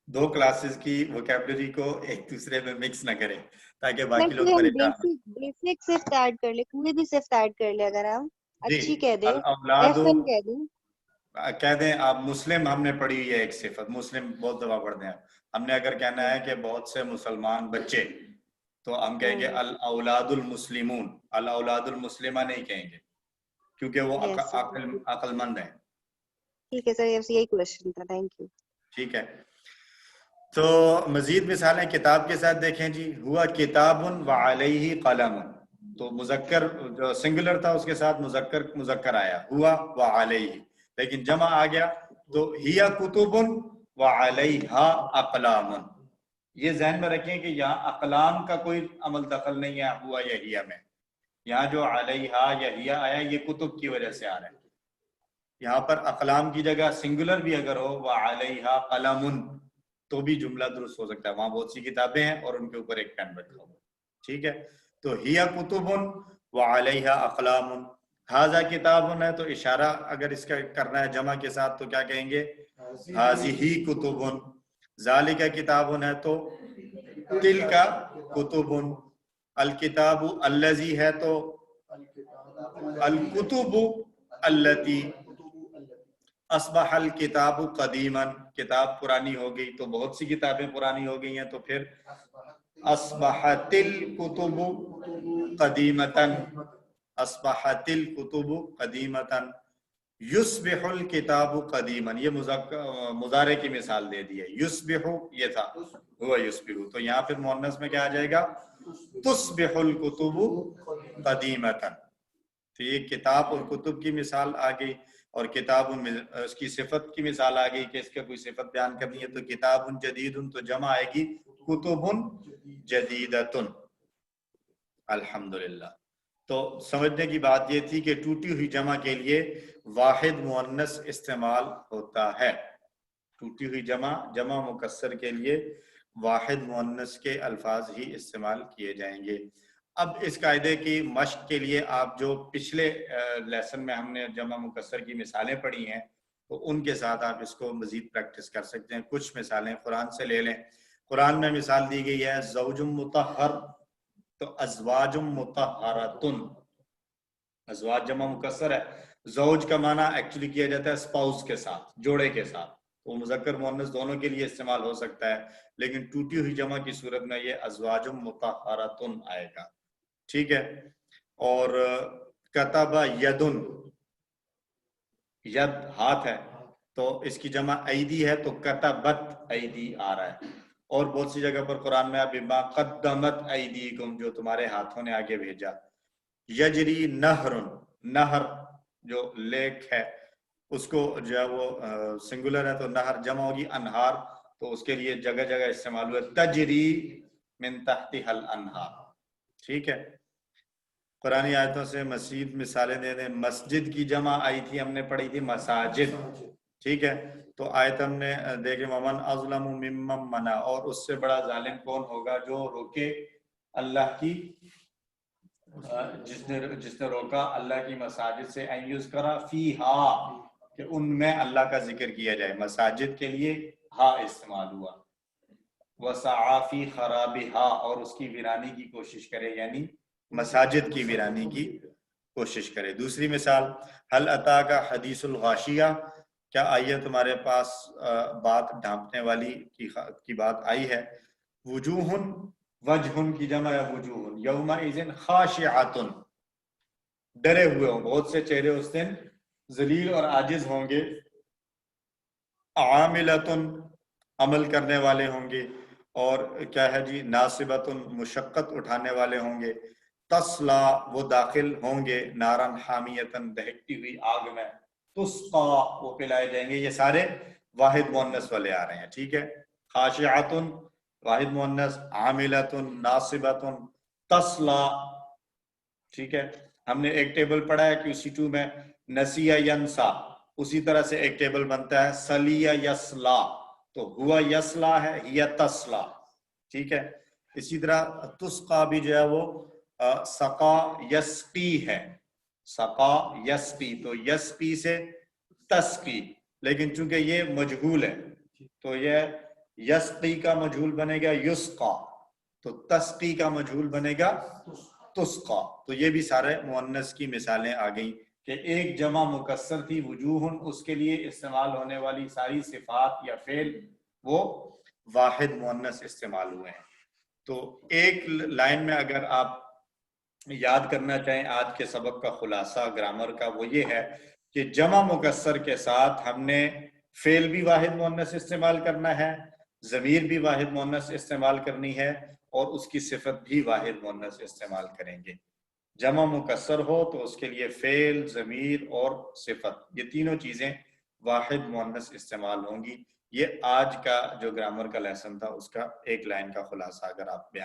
2 کلاسز کی ووکیبلری کو ایک دوسرے میں مکس نہ کریں تاکہ باقی لوگ پریشان ہوں. بیسک صفت ایڈ کر لیں, کوئی بھی صفت ایڈ کر لیں, اگر ہم اچھی کہہ دیں, الاولاد احسن کہہ دیں, کہہ دیں آپ. مسلم ہم نے پڑھی ہوئی ہے ایک صفت, مسلم بہت دفعہ پڑھتے ہیں. ہم نے اگر کہنا ہے کہ بہت سے مسلمان بچے, تو ہم کہیں گے الاولاد المسلمون. الاولاد المسلمہ نہیں کہیں گے کیونکہ وہ عقل مند ہیں. ٹھیک ہے سر, یہی کوشچن تھا, تھینک یو. ٹھیک ہے, تو مزید مثالیں کتاب کے ساتھ دیکھیں جی. ہوا کتاب وعلیہ قلم, تو مذکر جو سنگولر تھا اس کے ساتھ مذکر آیا ہوا وعلیہ, لیکن جمع آ گیا تو ہیا کتب وعلیہا اقلام. یہ ذہن میں رکھیں کہ یہاں اقلام کا کوئی عمل دخل نہیں ہے ہوا یا ہیا میں. یہاں جو علیہا یا ہیا آیا یہ کتب کی وجہ سے آ رہا ہے. یہاں پر اقلام کی جگہ سنگولر بھی اگر ہو وعلیہا قلم تو بھی جملہ درست ہو سکتا ہے. وہاں بہت سی کتابیں ہیں اور ان کے اوپر ایک پین رکھا ہوا. ٹھیک ہے, تو ہیا کتب وعلیہا اقلام. ھذا کتاب ہے تو اشارہ اگر اس کا کرنا ہے جمع کے ساتھ تو کیا کہیں گے؟ ھذہ کتب. ذالک کتاب ہے تو تلک کتب. الکتاب الذی ہے تو الکتب التی. اصبح الکتاب قدیما, کتاب پرانی ہو گئی تو بہت سی کتابیں پرانی ہو گئی ہیں, تو پھر اصبحت الکتب قدیمتا. اصبحت الکتب قدیمتا. یصبح الکتاب قدیما, یہ مضارع کی مثال دے دی ہے. یصبح یہ تھا, ہوا یصبح, تو یہاں پھر مؤنث میں کیا آ جائے گا؟ تصبح الکتب قدیمتا. تو یہ کتاب اور کتب کی مثال آ گئی, اور کتاب اس کی صفت کی مثال آ گئی کہ اس کا کوئی صفت بیان کرنی ہے تو کتاب جدید, تو جمع آئے گی کتب جدیدۃ. الحمدللہ. تو سمجھنے کی بات یہ تھی کہ ٹوٹی ہوئی جمع کے لیے واحد مؤنث استعمال ہوتا ہے. ٹوٹی ہوئی جمع مکسر کے لیے واحد مؤنث کے الفاظ ہی استعمال کیے جائیں گے. اب اس قاعدے کی مشق کے لیے آپ جو پچھلے لیسن میں ہم نے جمع مکسر کی مثالیں پڑھی ہیں تو ان کے ساتھ آپ اس کو مزید پریکٹس کر سکتے ہیں. کچھ مثالیں قرآن سے لے لیں. قرآن میں مثال دی گئی ہے زوج مطہر, تو ازواج مطہراتن. ازواج جمع مکسر ہے. زوج کا معنی ایکچولی کیا جاتا ہے اسپاؤس کے ساتھ, جوڑے کے ساتھ, تو مذکر مؤنث دونوں کے لیے استعمال ہو سکتا ہے, لیکن ٹوٹی ہوئی جمع کی صورت میں یہ ازواج مطہراتن آئے گا. ٹھیک ہے. اور کتب یدن, ید ہاتھ ہے تو اس کی جمع ایدی ہے تو کتبت ایدی آ رہا ہے. اور بہت سی جگہ پر قرآن میں بما قدمت ایدیکم, جو تمہارے ہاتھوں نے آگے بھیجا. یجری نہر, نہر جو لیک ہے اس کو جو ہے وہ سنگولر ہے تو نہر جمع ہوگی انہار, تو اس کے لیے جگہ جگہ استعمال ہوا تجری من تحتها الانہار. ٹھیک ہے. قرآن آیتوں سے مزید مثالیں دے دیں. مسجد کی جمع آئی تھی, ہم نے پڑھی تھی مساجد. ٹھیک ہے, تو آیت ہم نے دیکھیں ومن اظلم ممن منع, اور اس سے بڑا ظالم کون ہوگا جو روکے اللہ کی, جس نے روکا اللہ کی مساجد سے, ان یذکر فیہا, کہ ان میں اللہ کا ذکر کیا جائے. مساجد کے لیے ہا استعمال ہوا. وسعى فی خرابها، اور اس کی ویرانی کی کوشش کرے، یعنی مساجد کی ویرانی کی کوشش کرے۔ دوسری مثال، هل اتاک حدیث الغاشیہ، کیا آئی ہے تمہارے پاس بات ڈھانپنے والی کی بات آئی ہے؟ وجوہ، وجہ کی جمع ہے وجوہ، یومئذ خاشعۃ، ڈرے ہوئے ہوں، بہت سے چہرے اس دن ذلیل اور عاجز ہوں گے، عاملۃ، عمل کرنے والے ہوں گے، اور کیا ہے جی، ناصبۃ، مشقت اٹھانے والے ہوں گے، تصلا، وہ داخل ہوں گے، نارن حامیتن، دہکتی ہوئی آگ میں، تسقا، وہ پلائے جائیں گے۔ یہ سارے واحد مؤنث والے آ رہے ہیں، ٹھیک ہے۔ خاشعۃ واحد مؤنث، عاملۃ، ناصبۃ، تصلا، ٹھیک ہے۔ ہم نے ایک ٹیبل پڑھا ہے QC2 میں، نسیہ ینسا، اسی طرح سے ایک ٹیبل بنتا ہے سلیہ یسلا، تو ہوا یسلا ہے، یا تسلا، ٹھیک ہے۔ اسی طرح تسقا بھی جو ہے وہ سقا یسقی ہے، سقا یسقی، تو یسقی سے تسقی، لیکن چونکہ یہ مجہول ہے تو یہ یسقی کا مجہول بنے گا یسقا، تو تسقی کا مجہول بنے گا تسقا۔ تو یہ بھی سارے مؤنث کی مثالیں آ گئیں کہ ایک جمع مکسر تھی وجوہن، اس کے لیے استعمال ہونے والی ساری صفات یا فعل وہ واحد مؤنث استعمال ہوئے ہیں۔ تو ایک لائن میں اگر آپ یاد کرنا چاہیں آج کے سبق کا خلاصہ گرامر کا، وہ یہ ہے کہ جمع مکسر کے ساتھ ہم نے فعل بھی واحد مؤنث استعمال کرنا ہے، ضمیر بھی واحد مؤنث استعمال کرنی ہے، اور اس کی صفت بھی واحد مؤنث استعمال کریں گے۔ جمع مکسر ہو تو اس کے لیے فعل، ضمیر اور صفت، یہ تینوں چیزیں واحد مؤنث استعمال ہوں گی۔ یہ آج کا جو گرامر کا لیسن تھا اس کا ایک لائن کا خلاصہ اگر آپ بیان